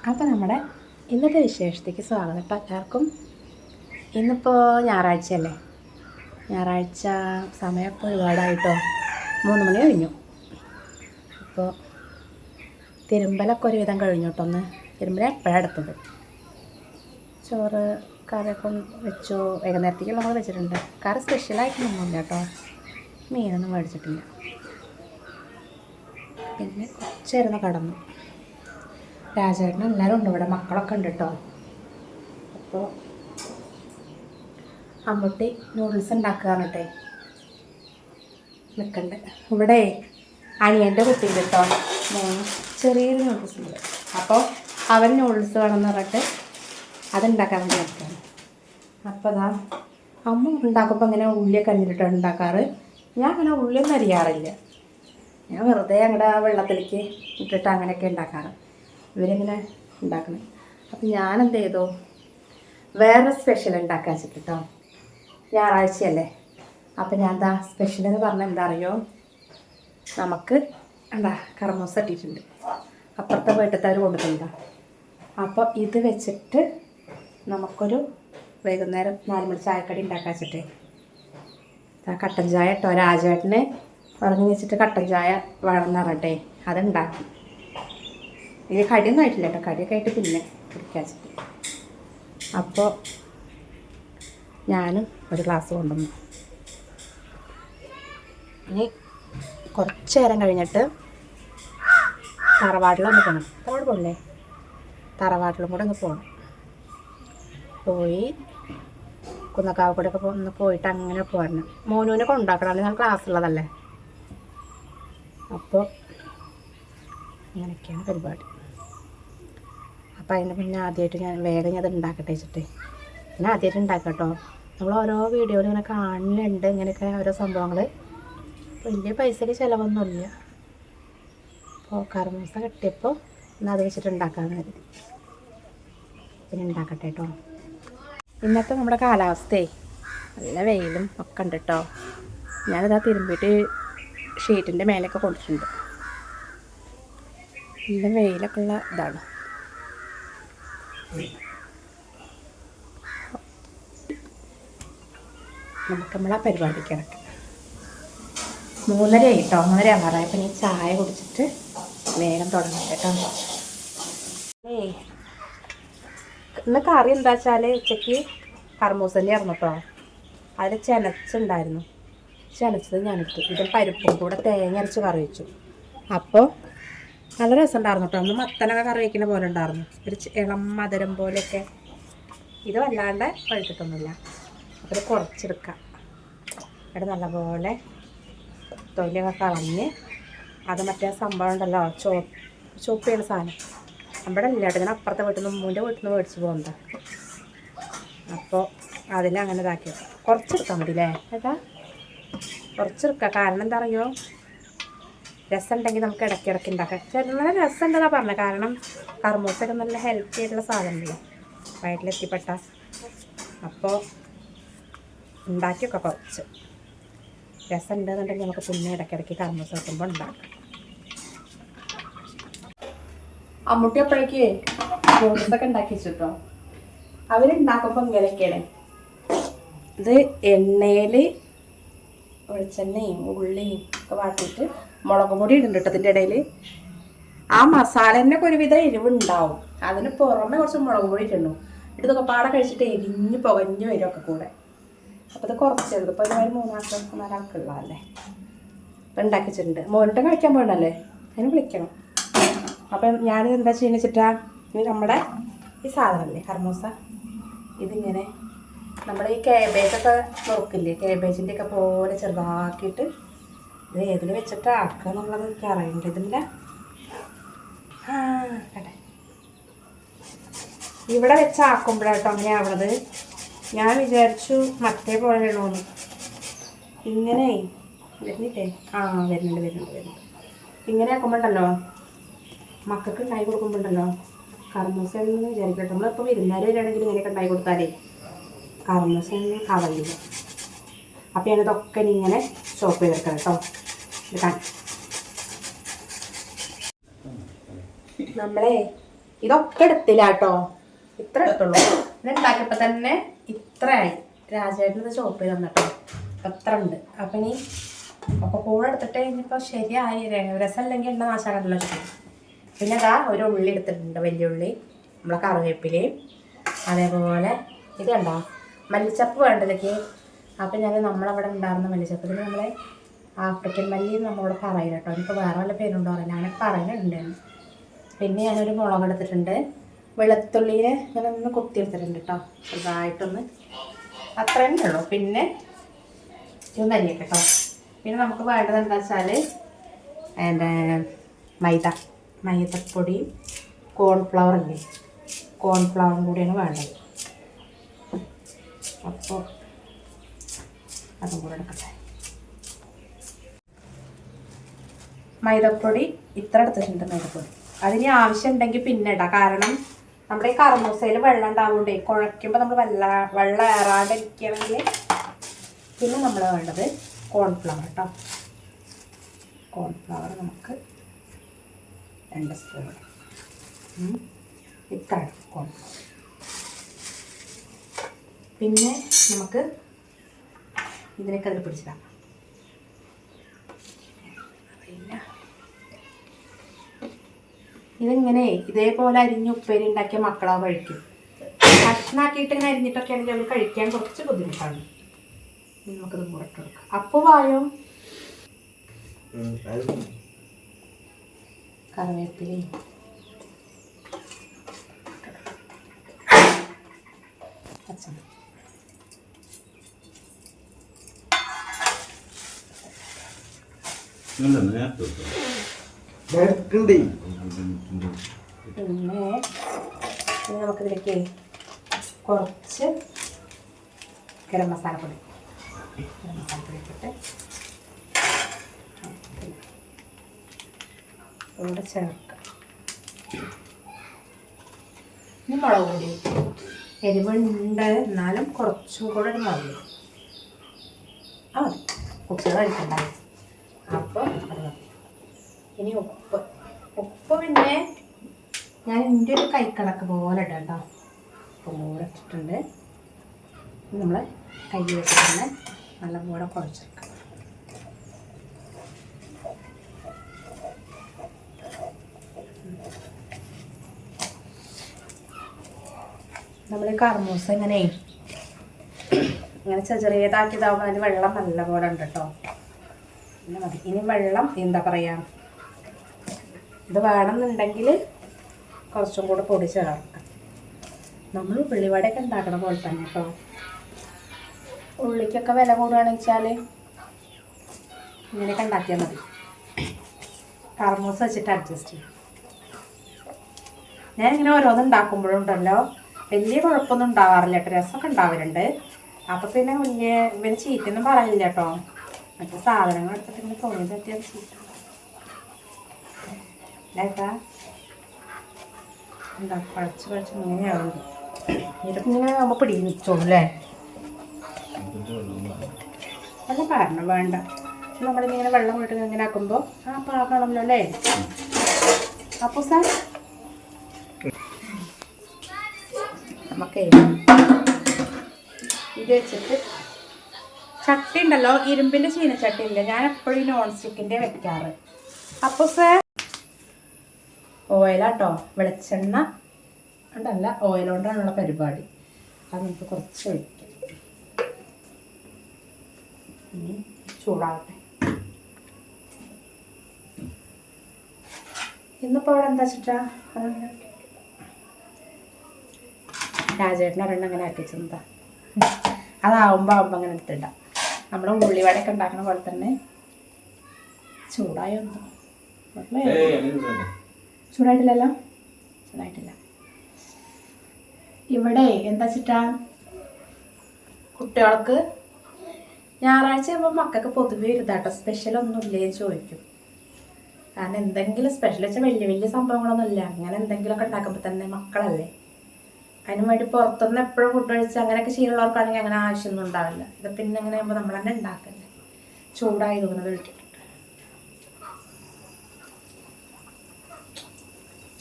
അപ്പോൾ നമ്മുടെ ഇന്നത്തെ വിശേഷത്തേക്ക് സ്വാഗതം. അപ്പോൾ എല്ലാവർക്കും ഇന്നിപ്പോൾ ഞായറാഴ്ചയല്ലേ, ഞായറാഴ്ച സമയം ഇപ്പോൾ ഒരുപാടായിട്ടോ, 3 മണി കഴിഞ്ഞു. അപ്പോൾ തിരുമ്പലൊക്കെ ഒരുവിധം കഴിഞ്ഞു കേട്ടോ. ഒന്ന് തിരുമ്പല എപ്പോഴാണ് എടുത്തത്. ചോറ് കറിയൊക്കെ വെച്ചു, വൈകുന്നേരത്തേക്ക് നമ്മൾ വെച്ചിട്ടുണ്ട്. കറി സ്പെഷ്യലായിട്ടൊന്നുമില്ല കേട്ടോ, മീനൊന്നും മേടിച്ചിട്ടില്ല. പിന്നെ കുറച്ചേരുന്ന് കടന്നു. രാജേട്ടനും എല്ലാവരും ഉണ്ട് ഇവിടെ, മക്കളൊക്കെ ഉണ്ട് കേട്ടോ. അപ്പോൾ അമ്മൂട്ടി നൂഡിൽസ് ഉണ്ടാക്കുക എന്നിട്ടേ നിൽക്കണ്ട്. ഇവിടെ അനിയൻ്റെ കുട്ടിയിൽ കേട്ടോ, ചെറിയൊരു നൂഡിൽസ് ഉണ്ട്. അപ്പോൾ അവൻ നൂഡിൽസ് വേണമെന്ന് പറഞ്ഞിട്ട് അതുണ്ടാക്കാൻ വേണ്ടി വെക്കുകയാണ്. അപ്പോൾ അതാ അമ്മ ഉണ്ടാക്കുമ്പോൾ ഇങ്ങനെ ഉള്ളിയൊക്കെ അരിഞ്ഞിട്ടാണ് ഉണ്ടാക്കാറ്. ഞാൻ അങ്ങനെ ഉള്ളിയൊന്നും അരിയാറില്ല, ഞാൻ വെറുതെ അങ്ങടെ ആ വെള്ളത്തിലേക്ക് ഇട്ടിട്ട് അങ്ങനെയൊക്കെ ഉണ്ടാക്കാറ്. ഇവരിങ്ങനെ ഉണ്ടാക്കണം. അപ്പം ഞാനെന്ത് ചെയ്തു, വേറെ സ്പെഷ്യൽ ഉണ്ടാക്കാൻ വെച്ചിട്ടോ. ഞായറാഴ്ചയല്ലേ, അപ്പം ഞാൻ എന്താ സ്പെഷ്യൽ എന്ന് പറഞ്ഞാൽ എന്താ അറിയോ, നമുക്ക് എന്താ കർമൂസ ഇട്ടിട്ടുണ്ട്, അപ്പുറത്തെ വീട്ടിലത്തെ അവർ കൊടുക്കുന്നുണ്ടോ. അപ്പോൾ ഇത് വെച്ചിട്ട് നമുക്കൊരു വൈകുന്നേരം 4 മണി ചായക്കടി ഉണ്ടാക്കാൻ വെച്ചിട്ട് കട്ടൻ ചായ കേട്ടോ. രാജേട്ടന് ഉറങ്ങി വെച്ചിട്ട് കട്ടൻ ചായ വേണമെന്ന് പറഞ്ഞിട്ടേ അതുണ്ടാക്കി. ഇത് കടിയൊന്നും ആയിട്ടില്ല കേട്ടോ, കടിയൊക്കെ ആയിട്ട് പിന്നെ കുടിക്കാൻ വെച്ചിട്ട്. അപ്പോൾ ഞാനും ഒരു ഗ്ലാസ് കൊണ്ടുവന്നു. ഇനി കുറച്ച് നേരം കഴിഞ്ഞിട്ട് തറവാട്ടിലൊന്ന് പോകണം. തറവാട് പോകണ്ടേ, തറവാട്ടിലും കൂടെ ഒന്ന് പോകണം. പോയി കുന്നക്കാവ് കൂടെ ഒക്കെ ഒന്ന് പോയിട്ട് അങ്ങനെ പോരണം. മോനുവിനെ കൊണ്ടാക്കണം, ഞാൻ ക്ലാസ് ഉള്ളതല്ലേ. അപ്പോൾ അങ്ങനെയൊക്കെയാണ് പരിപാടി. അപ്പോൾ അതിന് മുന്നേ ആദ്യമായിട്ട് ഞാൻ വേഗം അത് ഉണ്ടാക്കട്ടെ വെച്ചിട്ട് ഞാൻ ആദ്യമായിട്ട് ഉണ്ടാക്കാം കേട്ടോ. നമ്മൾ ഓരോ വീഡിയോയിൽ ഇങ്ങനെ കാണുന്നുണ്ട് ഇങ്ങനെയൊക്കെ ഓരോ സംഭവങ്ങൾ. വലിയ പൈസയ്ക്ക് ചിലവൊന്നുമില്ല. അപ്പോൾ കർമൂസ കിട്ടിയപ്പോൾ എന്നാൽ അത് വെച്ചിട്ട് ഉണ്ടാക്കാമെന്ന് കരുതി. പിന്നെ ഉണ്ടാക്കട്ടെ കേട്ടോ. ഇന്നത്തെ നമ്മുടെ കാലാവസ്ഥയെ നല്ല വെയിലും ഒക്കെ ഉണ്ട് കേട്ടോ. ഞാനിതാ തിരുമ്പിയിട്ട് ഷീറ്റിൻ്റെ മേലൊക്കെ കൊടുത്തിട്ടുണ്ട്. നല്ല വെയിലൊക്കെ ഉള്ള ഇതാണ്. നമുക്ക് നമ്മളാ പരിപാടിക്ക് കിടക്കാം. 3:30 ആയിട്ടോ, 3:30 ആവാറായി. അപ്പം ഈ ചായ കുടിച്ചിട്ട് വേഗം തുടങ്ങാം കേട്ടോ. ഇന്ന് കറി എന്താ വെച്ചാൽ ഉച്ചയ്ക്ക് കർമൂസൻ്റെ ആയിരുന്നു കേട്ടോ. അതിൽ ചെനച്ചുണ്ടായിരുന്നു, ചെനച്ചത് ഞാനിട്ട് ഇതിൽ പരിപ്പും കൂടെ തേങ്ങ അരച്ച് കറി വെച്ചു. അപ്പോൾ നല്ല രസമുണ്ടായിരുന്നു കേട്ടോ. ഒന്ന് മത്തനൊക്കെ കറി വയ്ക്കുന്ന പോലെ ഉണ്ടായിരുന്നു, ഒരു ഇളം മധുരം പോലെയൊക്കെ. ഇത് വല്ലാണ്ട് പഴുത്തിട്ടൊന്നുമില്ല. അപ്പോൾ കുറച്ചെടുക്കാം. ഇവിടെ നല്ലപോലെ തൊലിയൊക്കെ കളഞ്ഞ് അത് മറ്റേ സംഭവം ഉണ്ടല്ലോ, ചോപ്പ് ചെയ്യുന്ന സാധനം നമ്മുടെ ഇല്ലാട്ട് ഇങ്ങനെ അപ്പുറത്തെ വീട്ടിൽ നിന്ന് മുമ്പൂൻ്റെ വീട്ടിൽ നിന്ന് മേടിച്ച് പോകുന്നത്. അപ്പോൾ അതിലങ്ങനെ ഇതാക്കി കുറച്ചെടുക്കാൻ മതി അല്ലേ ഏട്ടാ, കുറച്ചെടുക്കാം. കാരണം എന്താ പറയുമോ, രസം ഉണ്ടെങ്കിൽ നമുക്ക് ഇടയ്ക്കിടയ്ക്ക് ഉണ്ടാക്കാം. നല്ല രസം ഉണ്ടെന്നാണ് പറഞ്ഞത്. കാരണം കർമൂസൊക്കെ നല്ല ഹെൽത്തി ആയിട്ടുള്ള സാധനമല്ലേ വയറ്റിലെത്തിപ്പെട്ട. അപ്പോൾ ഉണ്ടാക്കിയൊക്കെ കുറച്ച് രസം ഉണ്ടെന്നുണ്ടെങ്കിൽ നമുക്ക് പിന്നെ ഇടയ്ക്കിടയ്ക്ക് കർമൂസ വെക്കുമ്പോൾ ഉണ്ടാക്കാം. അമ്മൂട്ടി അപ്പോഴേക്ക് നൂഡിൽസൊക്കെ ഉണ്ടാക്കി വെച്ചിട്ടോ. അവരുണ്ടാക്കുമ്പോൾ ഇങ്ങനെയൊക്കെയാണ്. ഇത് എണ്ണയിൽ വെളിച്ചെണ്ണയും ഉള്ളിയും ഒക്കെ വാട്ടിയിട്ട് മുളക് പൊടി ഇടുന്നുണ്ട് കേട്ടോ. അതിൻ്റെ ഇടയിൽ ആ മസാലേൻ്റെ ഒരുവിധം എരിവുണ്ടാവും, അതിന് പുറമെ കുറച്ച് മുളക് പൊടി ഇട്ടുന്നു. ഇതൊക്കെ പാടെ കഴിച്ചിട്ട് എരിഞ്ഞ് പുകഞ്ഞ് വരുമൊക്കെ കൂടെ. അപ്പോൾ ഇത് കുറച്ചെടുത്ത് ഇപ്പോൾ ഒരു 3 ആൾക്കുള്ളതല്ലേ. അപ്പം ഉണ്ടാക്കി വെച്ചിട്ടുണ്ട്. മോനിട്ട് കഴിക്കാൻ പോകണല്ലേ, അതിന് വിളിക്കണം. അപ്പം ഞാനിത് എന്താ ചെയ്യുന്ന വെച്ചിട്ടാ, ഇനി നമ്മുടെ ഈ സാധനമല്ലേ കർമൂസ, ഇതിങ്ങനെ നമ്മൾ ഈ കാബേജൊക്കെ നോക്കില്ലേ, കാബേജിൻ്റെ ഒക്കെ പോലെ ചെറുതാക്കിയിട്ട് ഇത് ഏതിൽ വെച്ചിട്ട് ആക്കുക എന്നുള്ളത് എനിക്ക് അറിയണ്ട. ഇതിൻ്റെ കേട്ടെ ഇവിടെ വെച്ച് ആക്കുമ്പോഴാട്ടോ അങ്ങനെ ആവണത്. ഞാൻ വിചാരിച്ചു മറ്റേ പോലെയാണോന്ന്. ഇങ്ങനെ വരുന്നില്ലേ, വരുന്നുണ്ട്. ഇങ്ങനെ ആക്കുമ്പോണ്ടല്ലോ, മക്കൾക്ക് ഉണ്ടായി കൊടുക്കുമ്പോണ്ടല്ലോ കർമൂസ എന്ന് വിചാരിക്കട്ടെ. നമ്മളിപ്പോൾ വിരുന്നുകാർ വരികയാണെങ്കിൽ ഇങ്ങനെയൊക്കെ ഉണ്ടായി കൊടുത്താലേ കർമൂസ എന്ന് കവലില്ല. അപ്പോൾ ഞാനിതൊക്കെ ഇങ്ങനെ ചോപ്പ് ചെയ്തെടുക്കാം കേട്ടോ. നമ്മളെ ഇതൊക്കെ എടുത്തില്ല കേട്ടോ, ഇത്ര എടുത്തുള്ളൂ. ഇത് ഉണ്ടാക്കിയപ്പോൾ തന്നെ ഇത്രയായി. രാജേട്ടൻ ഇത് ചോപ്പ് ചെയ്ത് തന്നിട്ടോ, എത്ര ഉണ്ട്. അപ്പം ഇനി അപ്പോൾ കൂടെ എടുത്തിട്ട് ഇനിയിപ്പോൾ ശരിയായി. രസമല്ലെങ്കിൽ എണ്ണ നാശാക്കണ്ടല്ലോ വെച്ചിട്ട്. പിന്നെ ഇതാ ഒരു ഉള്ളി എടുത്തിട്ടുണ്ട്, വലിയ ഉള്ളി, നമ്മളെ കറിവേപ്പിലയും. അതേപോലെ ഇത് കണ്ടോ മല്ലിച്ചപ്പ് വേണ്ടതൊക്കെ. അപ്പം ഞാൻ നമ്മളവിടെ ഉണ്ടാകുന്ന മല്ലിച്ചപ്പ്, ഇതിന് നമ്മളെ ആഫ്രിക്കൻ മല്ലി നമ്മളോട് പറയില്ല കേട്ടോ. എനിക്ക് വേറെ വല്ല പേരുണ്ടോ അറിയില്ല, അങ്ങനെ പറയുന്നുണ്ടായിരുന്നു. പിന്നെ ഞാനൊരു മുളക് എടുത്തിട്ടുണ്ട്, വെളുത്തുള്ളിനെ ഇങ്ങനെ ഒന്ന് കുത്തിയെടുത്തിട്ടുണ്ട് കേട്ടോ, ചെറുതായിട്ടൊന്ന്. അത്ര തന്നെ ഉള്ളൂ. പിന്നെ ഇത് നരിയൊക്കെ കേട്ടോ. പിന്നെ നമുക്ക് വേണ്ടത് എന്താ വെച്ചാൽ മൈദപ്പൊടിയും കോൺഫ്ലവറില്ലേ, കോൺഫ്ലവറും കൂടിയാണ് വേണ്ടത്. അപ്പോൾ അതും കൂടെ എടുക്കട്ടെ. മൈദപ്പൊടി ഇത്ര എടുത്തിട്ടുണ്ട്. മൈദപ്പൊടി അതിന് ആവശ്യം ഉണ്ടെങ്കിൽ പിന്നെ ഇടാം. കാരണം നമ്മുടെ ഈ കർമൂസയിൽ വെള്ളം ഉണ്ടാവുകൊണ്ടേ കുഴയ്ക്കുമ്പോൾ നമ്മൾ വെള്ളം ഏറാണ്ടിരിക്കുകയാണെങ്കിൽ പിന്നെ നമ്മൾ വേണ്ടത് കോൺഫ്ലവർ കേട്ടോ. കോൺഫ്ലവർ നമുക്ക് 2 സ്പൂൺ ഇത്ര കോൺഫ്ലവർ. പിന്നെ നമുക്ക് ഇതിനൊക്കെ അതിൽ പിടിച്ചിടാം. ഇതിങ്ങനെ ഇതേപോലെ അരിഞ്ഞ് ഉപ്പേരി ഉണ്ടാക്കിയ മക്കളാ കഴിക്കും. കഷ്ണാക്കിയിട്ട് ഇങ്ങനെ അരിഞ്ഞിട്ടൊക്കെ ആണെങ്കിൽ അവർ കഴിക്കാൻ കുറച്ച് ബുദ്ധിമുട്ടാണ്. നമുക്കത് മുറട്ട് കൊടുക്കാം. അപ്പോൾ വായോ കറിവേപ്പിലയും പച്ചമുളക്. പിന്നെ നമുക്കിതിലേക്ക് കുറച്ച് ഗരം മസാലപ്പൊടി ഇട്ടിട്ട് ഇവിടെ ചേർക്കാം. ഇനി മുളക് പൊടി എരിവുണ്ട്, എന്നാലും കുറച്ചും കൂടെ ഒരു മുളക് ആ മതി, കുട്ടികൾ കഴിക്കണ്ടായി. അപ്പോൾ അത് മതി. ഇനി ഉപ്പ് പിന്നെ ഞാൻ എൻ്റെ ഒരു കൈക്കണക്ക് പോലെ ഇടാം കേട്ടോ. ഉപ്പ് കൂടെ ഇട്ടിട്ടുണ്ട്. നമ്മൾ കൈ വെച്ചിട്ട് നല്ലപോലെ കുഴച്ചെടുക്കാം. നമ്മൾ കർമൂസ ഇങ്ങനെ ചെറിയതാക്കിയതാവുമ്പോൾ അതിന് വെള്ളം നല്ലപോലെ ഉണ്ട് കേട്ടോ. പിന്നെ മതി. ഇനി വെള്ളം എന്താ പറയുക, ഇത് വേണമെന്നുണ്ടെങ്കിൽ കുറച്ചും കൂടെ പൊടി ചേർക്കാം. നമ്മൾ ഉള്ളിവടയൊക്കെ ഉണ്ടാക്കണ പോലെ തന്നെ കേട്ടോ. ഉള്ളിക്കൊക്കെ വില കൂടുകയാണെന്ന് വെച്ചാൽ ഇങ്ങനെയൊക്കെ ഉണ്ടാക്കിയാൽ മതി. കർമൂസ വെച്ചിട്ട് അഡ്ജസ്റ്റ് ചെയ്യും. ഞാനിങ്ങനെ ഓരോന്നും ഉണ്ടാക്കുമ്പോഴുണ്ടല്ലോ വലിയ കുഴപ്പമൊന്നും ഉണ്ടാവാറില്ല കേട്ടോ, രസമൊക്കെ ഉണ്ടാവാറുണ്ട്. അപ്പോൾ പിന്നെ ഇവന് ചീറ്റൊന്നും പറയില്ല കേട്ടോ. മറ്റേ സാധനങ്ങൾ എടുത്തിട്ട് ഇങ്ങനെ തോന്നിയത് പറ്റിയത് ചീത്ത ഏട്ടാ എന്താ പഴച്ച് ഇങ്ങനെയാവും. ഇതൊക്കെ ഇങ്ങനെ ആകുമ്പോൾ പിടിയിൽ വെച്ചോളൂ അല്ലേ. അല്ല കാരണം വേണ്ട, നമ്മളിങ്ങനെ വെള്ളം വീട്ടിൽ ഇങ്ങനെ ആക്കുമ്പോൾ ആ പാകണമല്ലോ അല്ലേ. അപ്പോൾ സാർ നമുക്ക് ഇത് വെച്ചിട്ട് ചട്ടി ഉണ്ടല്ലോ, ഇരുമ്പിൻ്റെ ചീനച്ചട്ടി ഇല്ല, ഞാൻ എപ്പോഴും നോൺ സ്റ്റിക്കിൻ്റെ വെക്കാറ്. അപ്പോൾ സാർ ഓയിലാട്ടോ, വെളിച്ചെണ്ണ ഉണ്ടല്ല, ഓയിൽ കൊണ്ടാണുള്ള പരിപാടി. അത് നമുക്ക് കുറച്ച് ഒഴിക്കാം. ചൂടാവട്ടെ. ഇന്നിപ്പോൾ അവിടെ എന്താ വെച്ചിട്ടാ രാജേട്ടനെ ഒരെണ്ണം അങ്ങനെ ആക്കി വെച്ചെന്താ, അതാവുമ്പോൾ അങ്ങനെ എടുത്തിട്ടാ. നമ്മുടെ ഉള്ളിവടയൊക്കെ ഉണ്ടാക്കുന്ന പോലെ തന്നെ ചൂടായൊന്നും ചൂടായിട്ടില്ലല്ലോ, ചൂടായിട്ടില്ല. ഇവിടെ എന്താ വെച്ചിട്ടാ കുട്ടികൾക്ക് ഞായറാഴ്ച ആകുമ്പോൾ മക്കൾക്ക് പൊതുവേ ഇരുതാട്ടോ സ്പെഷ്യലൊന്നും ഇല്ലേന്ന് ചോദിക്കും. കാരണം എന്തെങ്കിലും സ്പെഷ്യൽ വെച്ചാൽ വലിയ വലിയ സംഭവങ്ങളൊന്നും ഇല്ല, അങ്ങനെ എന്തെങ്കിലുമൊക്കെ ഉണ്ടാക്കുമ്പോൾ തന്നെ മക്കളല്ലേ, അതിന് വേണ്ടി പുറത്തുനിന്ന് എപ്പോഴും ഫുഡ് കഴിച്ചാൽ അങ്ങനെയൊക്കെ ശീലമുള്ളവർക്കാണെങ്കിൽ അങ്ങനെ ആവശ്യമൊന്നും ഉണ്ടാവില്ല. ഇത് പിന്നെ എങ്ങനെ ആകുമ്പോൾ നമ്മൾ തന്നെ ഉണ്ടാക്കല്ലേ. ചൂടായി തോന്നുന്നത് ഇട്ടിട്ടുണ്ട്,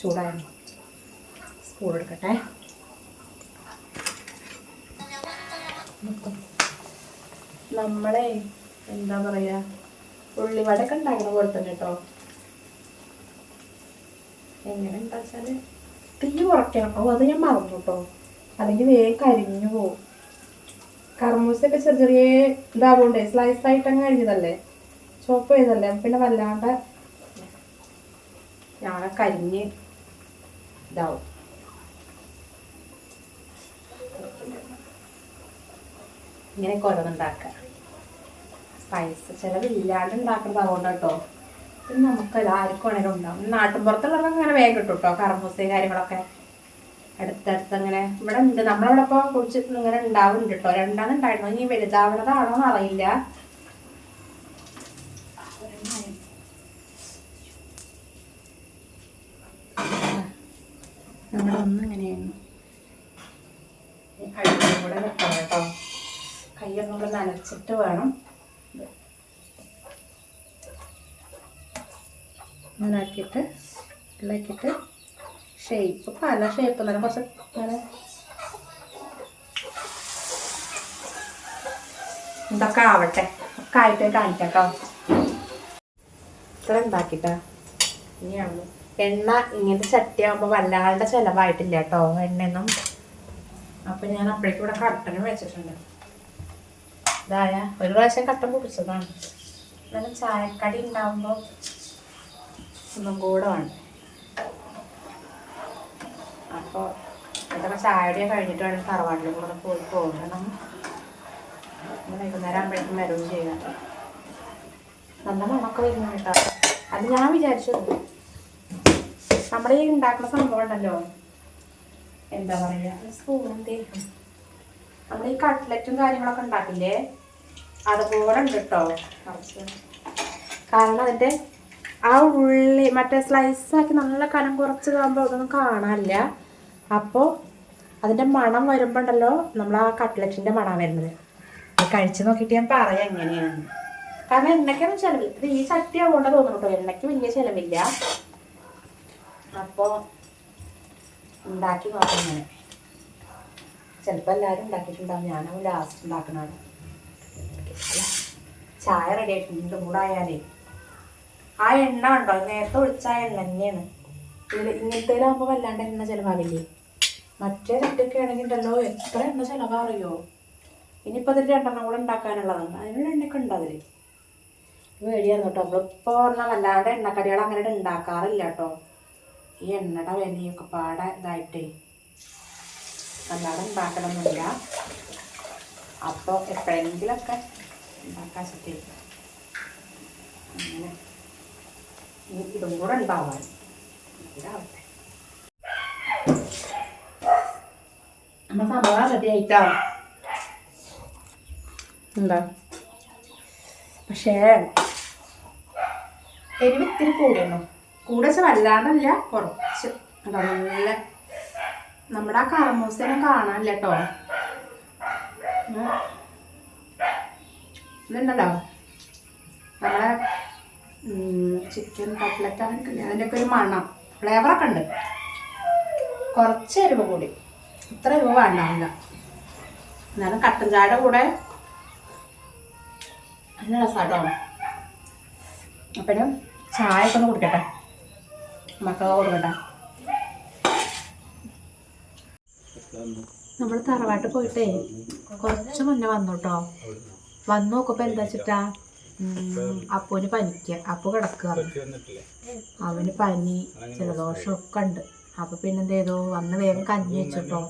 ചൂടായിരുന്നു സ്പൂൺ എടുക്കട്ടെ. നമ്മളെ എന്താ പറയുക, ഉള്ളിവടയൊക്കെ ഉണ്ടാക്കണ പോലെ തന്നെ കേട്ടോ. എങ്ങനെ ഉണ്ടാച്ചാൽ തീ കുറയ്ക്കണം. ഓ, അത് ഞാൻ മറന്നു കേട്ടോ, അല്ലെങ്കിൽ വേഗം കരിഞ്ഞു പോകും. കർമൂസൊക്കെ ചെറിയ ചെറിയ ഇതാവുകൊണ്ടേ സ്ലൈസ് ആയിട്ടങ്ങ് കഴിഞ്ഞതല്ലേ, ചോപ്പ് ചെയ്തല്ലേ, പിന്നെ വല്ലാണ്ട് ഞാൻ കരിഞ്ഞ് ഇതാവും. ഇങ്ങനെയൊക്കെ ഓരോന്നുണ്ടാക്കുക. സ്പൈസ് ചിലവില്ലാണ്ട് ഉണ്ടാക്കുന്നത് അതുകൊണ്ട് കേട്ടോ. പിന്നെ നമുക്കല്ല ആർക്കും ആണെങ്കിലും ഉണ്ടാവും. നാട്ടിൻപുറത്തുള്ളവർക്ക് അങ്ങനെ വേഗം കിട്ടും കേട്ടോ കർമൂസയും കാര്യങ്ങളൊക്കെ. അടുത്തടുത്ത് അങ്ങനെ ഇവിടെ ഉണ്ട്. നമ്മളവിടെ ഇപ്പോൾ കുടിച്ചിട്ട് ഇങ്ങനെ ഉണ്ടാവുന്നുണ്ട് കേട്ടോ. രണ്ടാമത് ഉണ്ടായിരുന്നു. ഇനി വലുതാവണതാണോ എന്ന് അറിയില്ല. നമ്മുടെ ഒന്നിങ്ങനെയാണ് കയ്യും കൂടെ വെക്കണം കേട്ടോ. കയ്യൊന്നും കൂടെ നനച്ചിട്ട് വേണം. ഇങ്ങനാക്കിയിട്ട് ഇളക്കിയിട്ട് ഷേപ്പ് പല ഷേപ്പ് തന്നെ കുറച്ച് അങ്ങനെ ഇതൊക്കെ ആവട്ടെ. ഒക്കെ ആയിട്ട് കാണിക്കാം കേട്ടോ. ഇത്ര ഉണ്ടാക്കിട്ടാ ഇനിയാണ് എണ്ണ. ഇങ്ങനത്തെ ചട്ടിയാകുമ്പോൾ വല്ലാണ്ട് ചിലവായിട്ടില്ല കേട്ടോ എണ്ണയൊന്നും. അപ്പം ഞാൻ അപ്പോഴേക്കും ഇവിടെ കട്ടനും വെച്ചിട്ടുണ്ട്. ഇതായ ഒരു പ്രാവശ്യം കട്ടൻ കുടിച്ചതാണ്. എന്നാലും ചായക്കടി ഉണ്ടാകുമ്പോൾ ഒന്നും കൂടെ വേണം. അപ്പോൾ ഇതൊക്കെ ചായടിയൊക്കെ കഴിഞ്ഞിട്ട് വേണം തറവാട്ടിലും കൂടെ പോയി പോകണം. വൈകുന്നേരം ആകുമ്പോഴേക്കും വരവും ചെയ്യാം. നല്ല മണമൊക്കെ വരുന്നു കേട്ടോ. അത് ഞാൻ വിചാരിച്ചു നമ്മുടെ ഈ ഉണ്ടാക്കുന്ന സംഭവം ഉണ്ടല്ലോ, എന്താ പറയുക, സ്പൂൺ തേക്കും. നമ്മൾ ഈ കട്ട്ലറ്റും കാര്യങ്ങളൊക്കെ ഉണ്ടാക്കില്ലേ, അതുപോലെ ഉണ്ട് കേട്ടോ കുറച്ച്. കാരണം അതിൻ്റെ ആ ഉള്ളി മറ്റേ സ്ലൈസാക്കി നല്ല കനം കുറച്ച് കാണുമ്പോൾ അതൊന്നും കാണാനില്ല. അപ്പോൾ അതിൻ്റെ മണം വരുമ്പോൾ ഉണ്ടല്ലോ, നമ്മൾ ആ കട്ട്ലറ്റിൻ്റെ മണം വരുന്നത്. അത് കഴിച്ച് നോക്കിയിട്ട് ഞാൻ പറയാം എങ്ങനെയാണ്. കാരണം എണ്ണയ്ക്കൊന്നും ചിലവില്ല. ഇത് ഈ ചട്ടി ആവുകൊണ്ട് തോന്നുന്നു കേട്ടോ, എണ്ണയ്ക്ക് വലിയ ചിലവില്ല. അപ്പോൾ ഉണ്ടാക്കി നോക്കാം ഇങ്ങനെ. ചിലപ്പോൾ എല്ലാവരും ഉണ്ടാക്കിയിട്ടുണ്ടാവും. ഞാനാവും ലാസ്റ്റ് ഉണ്ടാക്കണതാണ്. ചായ റെഡി ആയിട്ടുണ്ട്. ചൂടായാലേ ആ എണ്ണ ഉണ്ടോ നേരത്തെ ഒഴിച്ച ആ എണ്ണ തന്നെയാണ്. ഇങ്ങനത്തേലാകുമ്പോൾ വല്ലാണ്ട് എണ്ണ ചിലവാകില്ലേ. മറ്റേ ചട്ടിയൊക്കെ ആണെങ്കിൽ ഉണ്ടല്ലോ എത്ര എണ്ണ ചിലവാറിയോ. ഇനിയിപ്പോൾ അതിൽ 2 കൂടെ ഉണ്ടാക്കാനുള്ളതാണ്. അതിനുള്ള എണ്ണയൊക്കെ ഉണ്ട് അതിൽ. പേടിയായിരുന്നു കേട്ടോ. നമ്മളിപ്പോൾ പറഞ്ഞാൽ വല്ലാണ്ട് എണ്ണക്കടികൾ അങ്ങനെ ഉണ്ടാക്കാറില്ല കേട്ടോ. ഈ എണ്ണയുടെ വിലയൊക്കെ പാടെ ഇതായിട്ടേ അല്ലാതെ ഉണ്ടാക്കണമെന്നില്ല. അപ്പോൾ എപ്പോഴെങ്കിലൊക്കെ ഉണ്ടാക്കാൻ ശ്രദ്ധിക്കും. അങ്ങനെ ഇതും കൂടെ ഉണ്ടാവാൻ ഇതാവട്ടെ. നമ്മൾ സംഭവം റെഡി ആയിട്ടോ. എന്താ പക്ഷേ എരിവ് ഇത്തിരി കൂടിയണോ. കൂടെ വെച്ചാൽ വല്ലാണ്ടല്ല, കുറച്ച് നല്ല നമ്മുടെ ആ കർമൂസേനെ കാണാനില്ല കേട്ടോ. ഇതുണ്ടല്ലോ നമ്മളെ ചിക്കൻ കട്ട്ലറ്റ് ആണെങ്കില്ലേ അതിൻ്റെയൊക്കെ ഒരു മണം ഫ്ലേവറൊക്കെ ഉണ്ട്. കുറച്ച് എരിവ് കൂടി, ഇത്ര എരിവ് വേണ്ടാവില്ല. എന്നാലും കട്ടൻ ചായയുടെ കൂടെ നല്ല രസമാട്ടോ. അപ്പം ചായ ഒക്കെ ഒന്ന് കുടിക്കട്ടെ, മക്കളെ കൊടുക്കട്ടെ. നമ്മൾ തറവാട്ട് പോയിട്ടേ കുറച്ച് മുന്നേ വന്നു കേട്ടോ. വന്നു നോക്കുമ്പോൾ എന്താ വെച്ചിട്ടാ, അപ്പൂന് പനിക്കുക. അപ്പു കിടക്കുക, അവന് പനി ജലദോഷമൊക്കെ ഉണ്ട്. അപ്പോൾ പിന്നെ എന്ത് ചെയ്തു, വന്ന് വേഗം കഞ്ഞി വെച്ചിട്ടോ.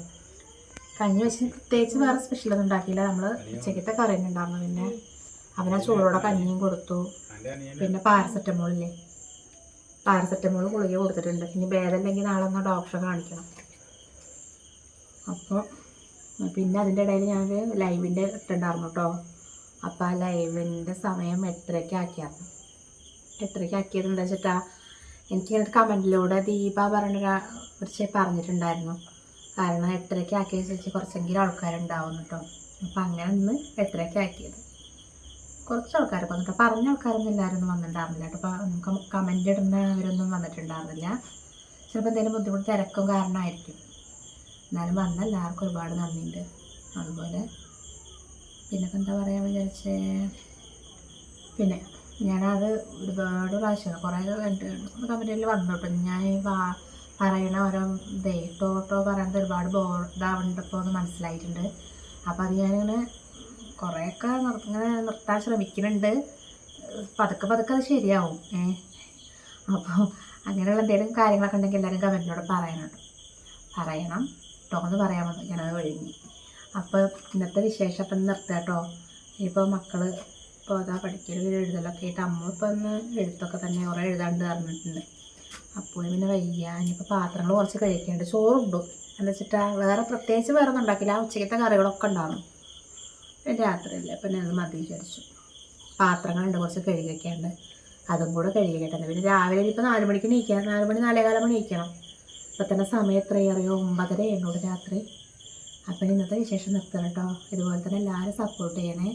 കഞ്ഞി വെച്ച് പ്രത്യേകിച്ച് വേറെ സ്പെഷ്യലൊന്നും ഉണ്ടാക്കിയില്ല. നമ്മൾ ഉച്ചക്കത്തെ കറി തന്നെ ഉണ്ടായിരുന്നു. പിന്നെ അവനാ ചൂടോടെ കഞ്ഞിയും കൊടുത്തു. പിന്നെ പാരസെറ്റമോളില്ലേ, പാരസെറ്റമോൾ ഗുളിക കൊടുത്തിട്ടുണ്ട്. ഇനി ഭേദമില്ലെങ്കിൽ നാളെ ഒന്ന് ഡോക്ടറെ കാണിക്കണം. അപ്പോൾ പിന്നെ അതിൻ്റെ ഇടയിൽ ഞാൻ ലൈവിൻ്റെ ഇട്ടുണ്ടായിരുന്നു കേട്ടോ. അപ്പോൾ ആ ലൈവിൻ്റെ സമയം 8:30 ആക്കിയായിരുന്നു. 8:30 ആക്കിയത് എന്താ വെച്ചിട്ടാ, എനിക്ക് കമൻറ്റിലൂടെ ദീപ പറഞ്ഞിട്ടുണ്ടായിരുന്നു. കാരണം 8:30 ആക്കിയത് വെച്ച് കുറച്ചെങ്കിലും ആൾക്കാരുണ്ടാവും കേട്ടോ. അപ്പോൾ അങ്ങനെ ഒന്ന് 8:30 ആക്കിയത്. കുറച്ച് ആൾക്കാരൊക്കെ വന്നിട്ടോ. പറഞ്ഞ ആൾക്കാരൊന്നും എല്ലാവരും വന്നിട്ടുണ്ടായിരുന്നില്ല കേട്ടോ. അപ്പോൾ നമുക്ക് കമൻ്റ് ഇടുന്നവരൊന്നും വന്നിട്ടുണ്ടായിരുന്നില്ല. ചിലപ്പോൾ എന്തെങ്കിലും ബുദ്ധിമുട്ട് തിരക്കും കാരണമായിരിക്കും. എന്നാലും വന്ന എല്ലാവർക്കും ഒരുപാട് നന്ദിയുണ്ട്. അതുപോലെ പിന്നെ എന്താ പറയാൻ വിചാരിച്ചേ, പിന്നെ ഞാനത് ഒരുപാട് പ്രാവശ്യം കുറേ കമ്പനിയിൽ വന്നോട്ടോ. ഞാൻ ഈ പറയണ ഓരോ ടോട്ടോ പറയുന്നത് ഒരുപാട് ഇതാവുന്നപ്പോൾ ഒന്ന് മനസ്സിലായിട്ടുണ്ട്. അപ്പോൾ അത് ഞാനിങ്ങനെ കുറേയൊക്കെ ഇങ്ങനെ നിർത്താൻ ശ്രമിക്കുന്നുണ്ട്. പതുക്കെ അത് ശരിയാവും. അപ്പോൾ അങ്ങനെയുള്ള എന്തെങ്കിലും കാര്യങ്ങളൊക്കെ ഉണ്ടെങ്കിൽ എല്ലാവരും കമൻറ്റിലൂടെ പറയണം കേട്ടോ എന്ന് പറയാൻ വന്നു. ഞാനത് ഒഴിഞ്ഞു. അപ്പോൾ ഇന്നത്തെ വിശേഷം അപ്പം നിർത്തുക കേട്ടോ. ഇപ്പോൾ മക്കൾ ഇപ്പോൾ അതാ പഠിക്കലും എഴുതലൊക്കെ ആയിട്ട് അമ്മ ഇപ്പോൾ ഒന്ന് എഴുത്തൊക്കെ തന്നെ കുറേ എഴുതാണ്ട് പറഞ്ഞിട്ടുണ്ട്. അപ്പോൾ പിന്നെ വയ്യ. ഇനിയിപ്പോൾ പാത്രങ്ങൾ കുറച്ച് കഴിക്കാണ്ട്. ചോറുണ്ടു എന്താ വെച്ചിട്ടാ വേറെ പ്രത്യേകിച്ച് വേറെ ഒന്നും ഉണ്ടാക്കില്ല. ആ ഉച്ചക്കത്തെ കറികളൊക്കെ ഉണ്ടാകും. രാത്രിയില്ല പിന്നെ അത് മതി വിചാരിച്ചു. പാത്രങ്ങളുണ്ട് കുറച്ച് കഴുകി വയ്ക്കാണ്ട്, അതും കൂടെ കഴുകി വയ്ക്കട്ടെ. പിന്നെ രാവിലെ ഇപ്പോൾ 4 മണിക്ക് നീക്കണം. 4 മണി 4:15 മണി നീക്കണം. ഇപ്പം തന്നെ സമയം എത്രയും അറിയോ, 9:30 എന്നോട് രാത്രി. അപ്പം ഇന്നത്തെ വിശേഷം നിർത്തണം കേട്ടോ. ഇതുപോലെ തന്നെ എല്ലാവരും സപ്പോർട്ട് ചെയ്യണേ.